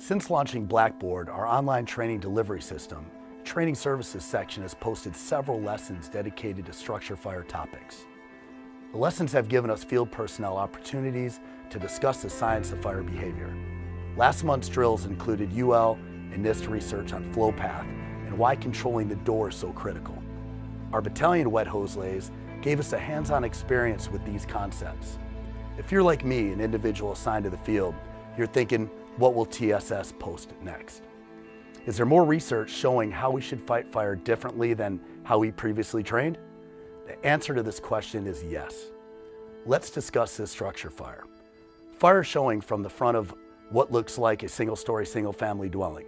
Since launching Blackboard, our online training delivery system, Training Services section has posted several lessons dedicated to structure fire topics. The lessons have given us field personnel opportunities to discuss the science of fire behavior. Last month's drills included UL and NIST research on flow path and why controlling the door is so critical. Our battalion wet hose lays gave us a hands-on experience with these concepts. If you're like me, an individual assigned to the field, you're thinking, what will TSS post next? Is there more research showing how we should fight fire differently than how we previously trained? The answer to this question is yes. Let's discuss this structure fire. Fire showing from the front of what looks like a single-story, single-family dwelling.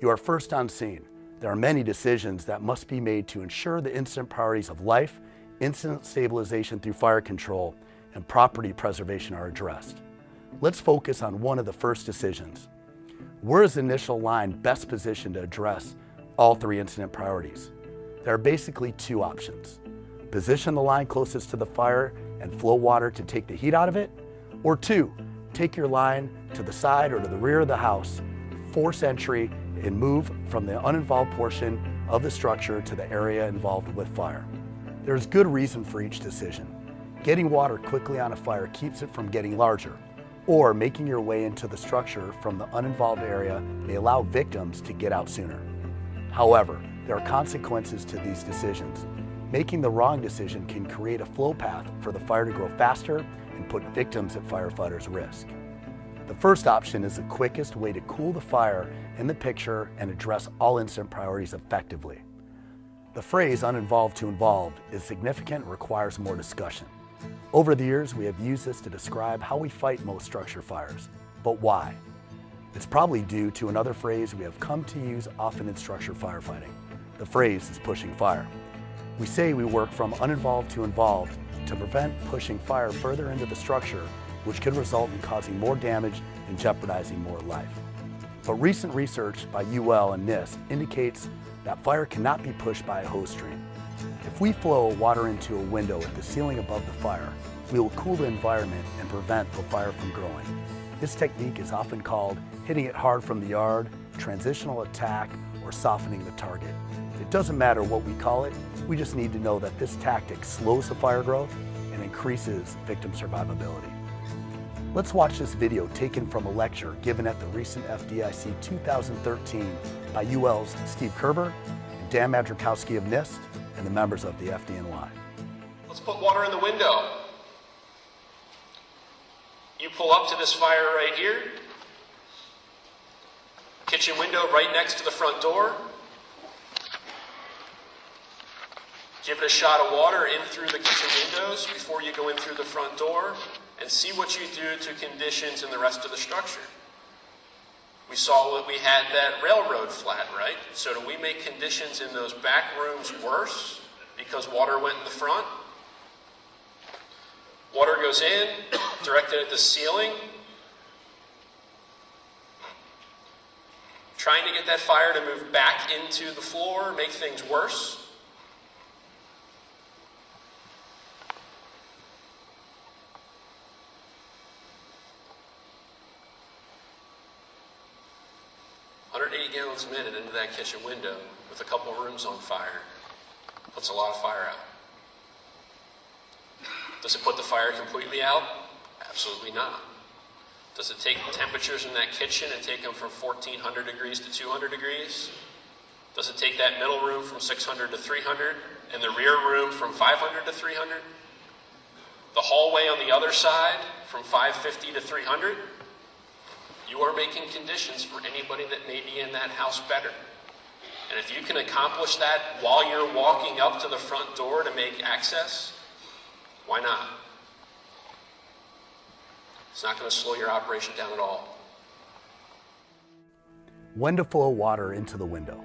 You are first on scene. There are many decisions that must be made to ensure the incident priorities of life, incident stabilization through fire control, and property preservation are addressed. Let's focus on one of the first decisions. Where is the initial line best positioned to address all three incident priorities? There are basically two options. Position the line closest to the fire and flow water to take the heat out of it, or two, take your line to the side or to the rear of the house, force entry, and move from the uninvolved portion of the structure to the area involved with fire. There's good reason for each decision. Getting water quickly on a fire keeps it from getting larger, or making your way into the structure from the uninvolved area may allow victims to get out sooner. However, there are consequences to these decisions. Making the wrong decision can create a flow path for the fire to grow faster and put victims at firefighters' risk. The first option is the quickest way to cool the fire in the picture and address all incident priorities effectively. The phrase uninvolved to involved is significant and requires more discussion. Over the years, we have used this to describe how we fight most structure fires. But why? It's probably due to another phrase we have come to use often in structure firefighting. The phrase is pushing fire. We say we work from uninvolved to involved to prevent pushing fire further into the structure, which could result in causing more damage and jeopardizing more life. But recent research by UL and NIST indicates that fire cannot be pushed by a hose stream. If we flow water into a window at the ceiling above the fire, we will cool the environment and prevent the fire from growing. This technique is often called hitting it hard from the yard, transitional attack, or softening the target. It doesn't matter what we call it, we just need to know that this tactic slows the fire growth and increases victim survivability. Let's watch this video taken from a lecture given at the recent FDIC 2013 by UL's Steve Kerber and Dan Madrikowski of NIST and the members of the FDNY. Let's put water in the window. You pull up to this fire right here. Kitchen window right next to the front door. Give it a shot of water in through the kitchen windows before you go in through the front door, and see what you do to conditions in the rest of the structure. We saw that we had that railroad flat, right? So do we make conditions in those back rooms worse because water went in the front? Water goes in, directed at the ceiling. Trying to get that fire to move back into the floor, make things worse. Gallons a minute into that kitchen window with a couple of rooms on fire puts a lot of fire out. Does it put the fire completely out? Absolutely not. Does it take temperatures in that kitchen and take them from 1400 degrees to 200 degrees? Does it take that middle room from 600 to 300 and the rear room from 500 to 300? The hallway on the other side from 550 to 300? You are making conditions for anybody that may be in that house better. And if you can accomplish that while you're walking up to the front door to make access, why not? It's not going to slow your operation down at all. When to flow water into the window.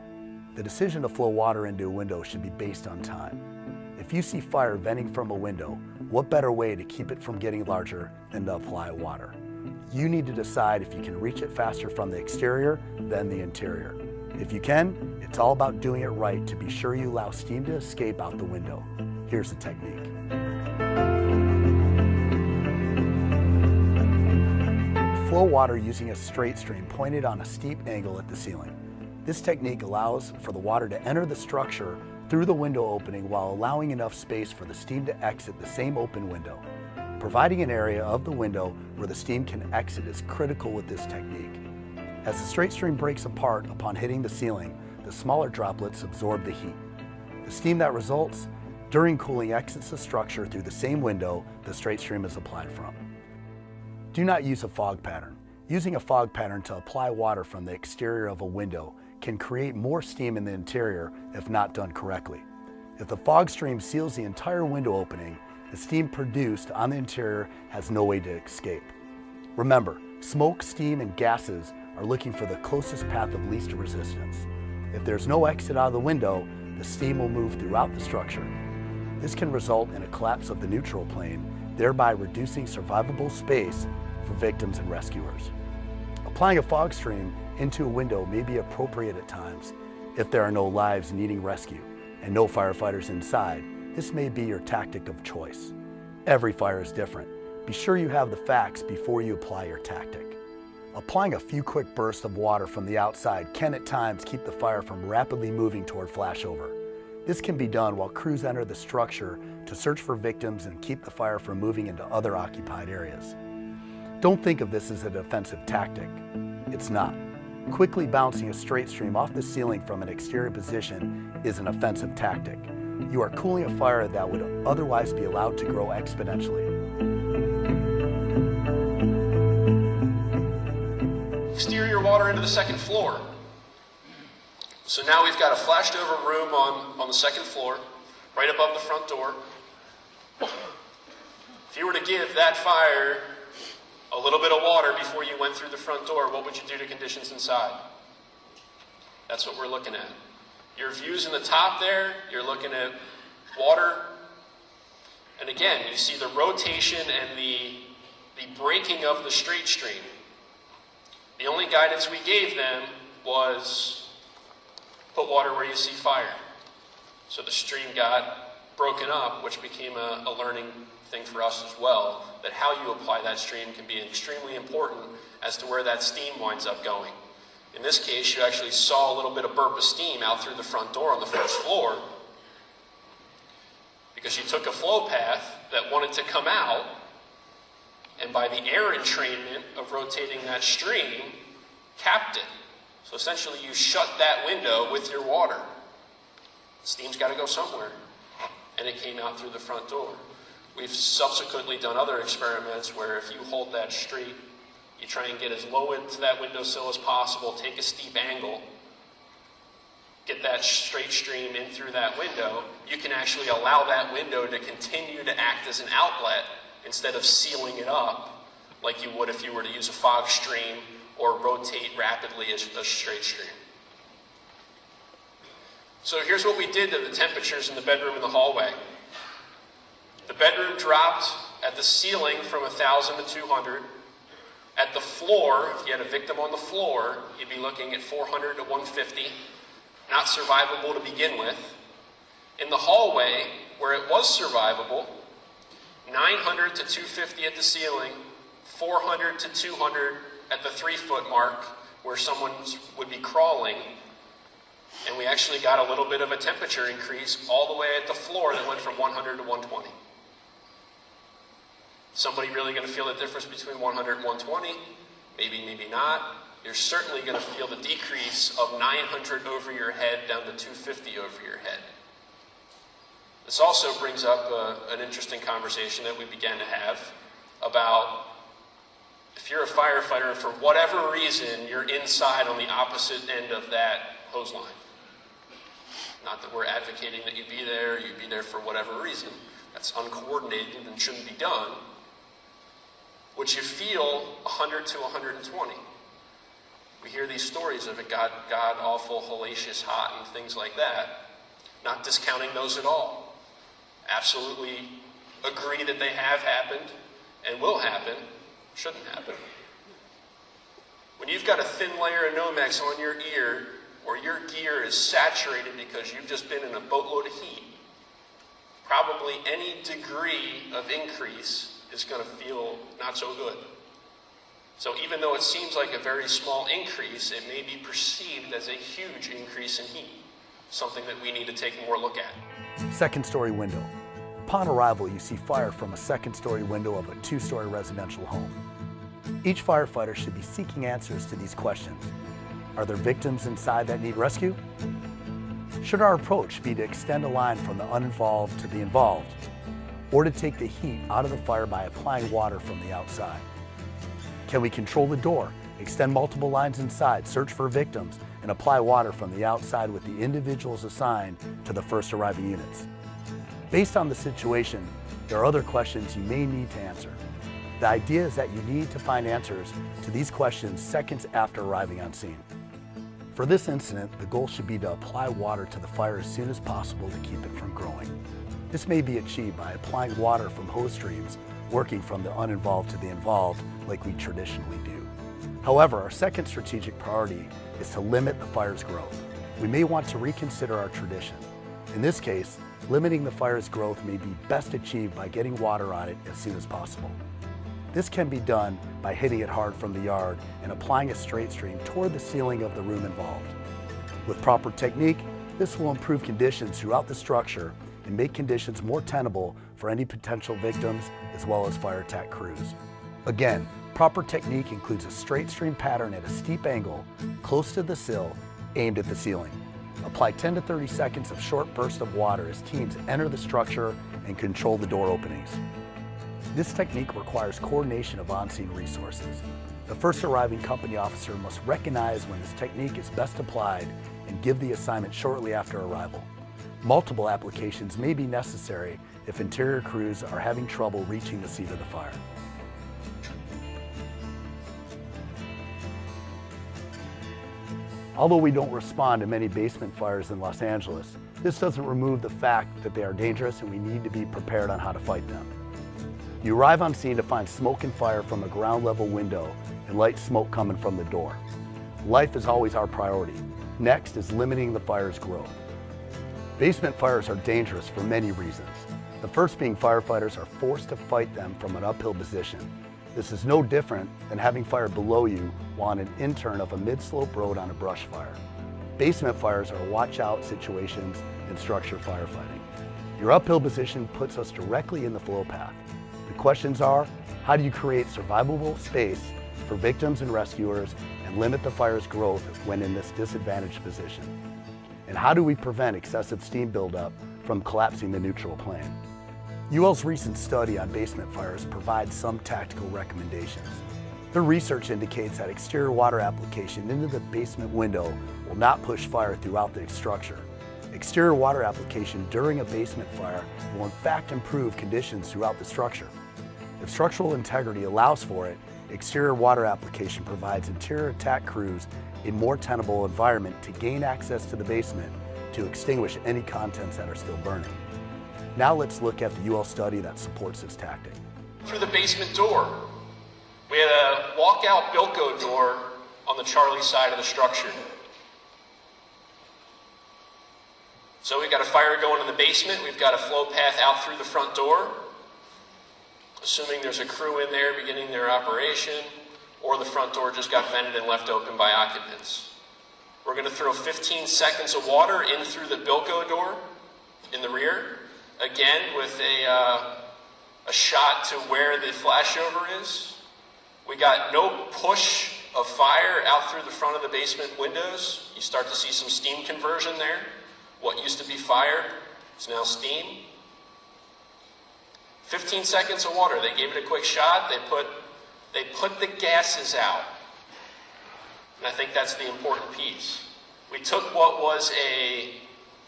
The decision to flow water into a window should be based on time. If you see fire venting from a window, what better way to keep it from getting larger than to apply water? You need to decide if you can reach it faster from the exterior than the interior. If you can, it's all about doing it right to be sure you allow steam to escape out the window. Here's the technique. Flow water using a straight stream pointed on a steep angle at the ceiling. This technique allows for the water to enter the structure through the window opening while allowing enough space for the steam to exit the same open window. Providing an area of the window where the steam can exit is critical with this technique. As the straight stream breaks apart upon hitting the ceiling, the smaller droplets absorb the heat. The steam that results during cooling exits the structure through the same window the straight stream is applied from. Do not use a fog pattern. Using a fog pattern to apply water from the exterior of a window can create more steam in the interior if not done correctly. If the fog stream seals the entire window opening, the steam produced on the interior has no way to escape. Remember, smoke, steam, and gases are looking for the closest path of least resistance. If there's no exit out of the window, the steam will move throughout the structure. This can result in a collapse of the neutral plane, thereby reducing survivable space for victims and rescuers. Applying a fog stream into a window may be appropriate at times. If there are no lives needing rescue and no firefighters inside, this may be your tactic of choice. Every fire is different. Be sure you have the facts before you apply your tactic. Applying a few quick bursts of water from the outside can at times keep the fire from rapidly moving toward flashover. This can be done while crews enter the structure to search for victims and keep the fire from moving into other occupied areas. Don't think of this as a defensive tactic. It's not. Quickly bouncing a straight stream off the ceiling from an exterior position is an offensive tactic. You are cooling a fire that would otherwise be allowed to grow exponentially. Exterior water into the second floor. So now we've got a flashed over room on the second floor, right above the front door. If you were to give that fire a little bit of water before you went through the front door, what would you do to conditions inside? That's what we're looking at. Your views in the top there, you're looking at water. And again, you see the rotation and the breaking of the straight stream. The only guidance we gave them was put water where you see fire. So the stream got broken up, which became a learning thing for us as well, that how you apply that stream can be extremely important as to where that steam winds up going. In this case, you actually saw a little bit of burp of steam out through the front door on the first floor because you took a flow path that wanted to come out, and by the air entrainment of rotating that stream, capped it. So essentially you shut that window with your water. Steam's got to go somewhere, and it came out through the front door. We've subsequently done other experiments where if you hold that straight, you try and get as low into that windowsill as possible, take a steep angle, get that straight stream in through that window, you can actually allow that window to continue to act as an outlet instead of sealing it up like you would if you were to use a fog stream or rotate rapidly as a straight stream. So here's what we did to the temperatures in the bedroom and the hallway. The bedroom dropped at the ceiling from 1,000 to 200. At the floor, if you had a victim on the floor, you'd be looking at 400 to 150. Not survivable to begin with. In the hallway, where it was survivable, 900 to 250 at the ceiling, 400 to 200 at the 3-foot mark, where someone would be crawling. And we actually got a little bit of a temperature increase all the way at the floor that went from 100 to 120. Somebody really going to feel the difference between 100 and 120? Maybe, maybe not. You're certainly going to feel the decrease of 900 over your head down to 250 over your head. This also brings up an interesting conversation that we began to have about if you're a firefighter and for whatever reason you're inside on the opposite end of that hose line. Not that we're advocating that you be there for whatever reason. That's uncoordinated and shouldn't be done. Would you feel 100 to 120? We hear these stories of it God awful, hellacious, hot, and things like that. Not discounting those at all. Absolutely agree that they have happened and will happen, shouldn't happen. When you've got a thin layer of Nomex on your ear, or your gear is saturated because you've just been in a boatload of heat, probably any degree of increase is going to feel not so good. So even though it seems like a very small increase, it may be perceived as a huge increase in heat, something that we need to take a more look at. Second story window. Upon arrival, you see fire from a second story window of a two-story residential home. Each firefighter should be seeking answers to these questions. Are there victims inside that need rescue? Should our approach be to extend a line from the uninvolved to the involved, or to take the heat out of the fire by applying water from the outside? Can we control the door, extend multiple lines inside, search for victims, and apply water from the outside with the individuals assigned to the first arriving units? Based on the situation, there are other questions you may need to answer. The idea is that you need to find answers to these questions seconds after arriving on scene. For this incident, the goal should be to apply water to the fire as soon as possible to keep it from growing. This may be achieved by applying water from hose streams, working from the uninvolved to the involved like we traditionally do. However, our second strategic priority is to limit the fire's growth. We may want to reconsider our tradition. In this case, limiting the fire's growth may be best achieved by getting water on it as soon as possible. This can be done by hitting it hard from the yard and applying a straight stream toward the ceiling of the room involved. With proper technique, this will improve conditions throughout the structure and make conditions more tenable for any potential victims as well as fire attack crews. Again, proper technique includes a straight stream pattern at a steep angle close to the sill aimed at the ceiling. Apply 10 to 30 seconds of short bursts of water as teams enter the structure and control the door openings. This technique requires coordination of on-scene resources. The first arriving company officer must recognize when this technique is best applied and give the assignment shortly after arrival. Multiple applications may be necessary if interior crews are having trouble reaching the seat of the fire. Although we don't respond to many basement fires in Los Angeles, this doesn't remove the fact that they are dangerous and we need to be prepared on how to fight them. You arrive on scene to find smoke and fire from a ground level window and light smoke coming from the door. Life is always our priority. Next is limiting the fire's growth. Basement fires are dangerous for many reasons. The first being firefighters are forced to fight them from an uphill position. This is no different than having fire below you while on an in-turn of a mid-slope road on a brush fire. Basement fires are watch-out situations in structure firefighting. Your uphill position puts us directly in the flow path. The questions are, how do you create survivable space for victims and rescuers and limit the fire's growth when in this disadvantaged position? And how do we prevent excessive steam buildup from collapsing the neutral plane? UL's recent study on basement fires provides some tactical recommendations. Their research indicates that exterior water application into the basement window will not push fire throughout the structure. Exterior water application during a basement fire will in fact improve conditions throughout the structure. If structural integrity allows for it, exterior water application provides interior attack crews a more tenable environment to gain access to the basement to extinguish any contents that are still burning. Now let's look at the UL study that supports this tactic. Through the basement door, we had a walkout Bilco door on the Charlie side of the structure. So we've got a fire going in the basement, we've got a flow path out through the front door, assuming there's a crew in there beginning their operation, or the front door just got vented and left open by occupants. We're going to throw 15 seconds of water in through the Bilco door in the rear, again with a shot to where the flashover is. We got no push of fire out through the front of the basement windows. You start to see some steam conversion there. What used to be fire is now steam. 15 seconds of water. They gave it a quick shot. They put the gases out. And I think that's the important piece. We took what was a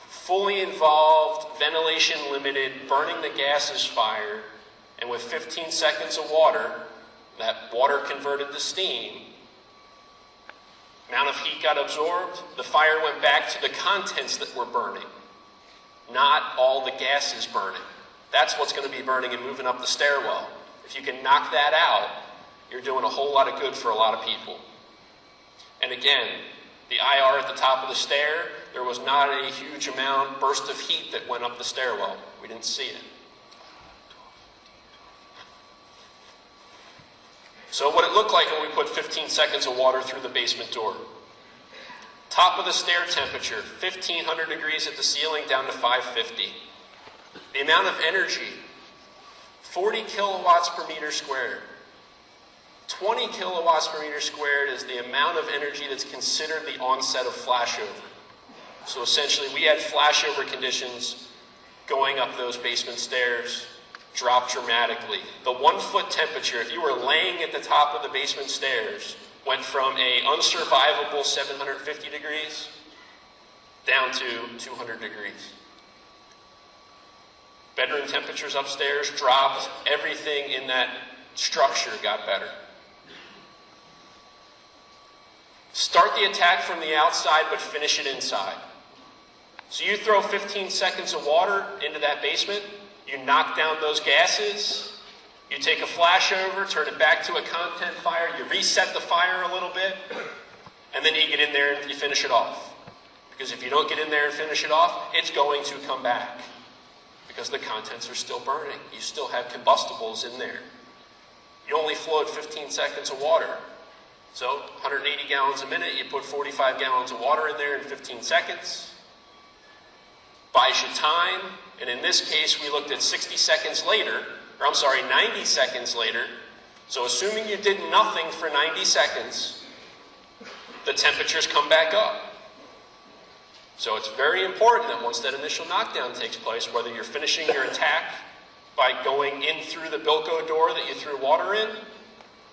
fully involved, ventilation limited, burning the gases fire, and with 15 seconds of water, that water converted to steam. Amount of heat got absorbed. The fire went back to the contents that were burning, not all the gases burning. That's what's going to be burning and moving up the stairwell. If you can knock that out, you're doing a whole lot of good for a lot of people. And again, the IR at the top of the stair, there was not a huge burst of heat that went up the stairwell. We didn't see it. So what it looked like when we put 15 seconds of water through the basement door. Top of the stair temperature, 1500 degrees at the ceiling down to 550. The amount of energy, 40 kilowatts per meter squared. 20 kilowatts per meter squared is the amount of energy that's considered the onset of flashover. So essentially we had flashover conditions going up those basement stairs, dropped dramatically. The 1 foot temperature, if you were laying at the top of the basement stairs, went from a unsurvivable 750 degrees down to 200 degrees. Bedroom temperatures upstairs dropped. Everything in that structure got better. Start the attack from the outside, but finish it inside. So you throw 15 seconds of water into that basement, you knock down those gases, you take a flashover, turn it back to a content fire, you reset the fire a little bit, and then you get in there and you finish it off. Because if you don't get in there and finish it off, it's going to come back. Because the contents are still burning. You still have combustibles in there. You only flowed 15 seconds of water. So 180 gallons a minute, you put 45 gallons of water in there in 15 seconds. Buys you time, and in this case we looked at 90 seconds later. So assuming you did nothing for 90 seconds, the temperatures come back up. So it's very important that once that initial knockdown takes place, whether you're finishing your attack by going in through the Bilco door that you threw water in,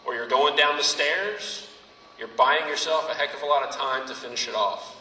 or you're going down the stairs, you're buying yourself a heck of a lot of time to finish it off.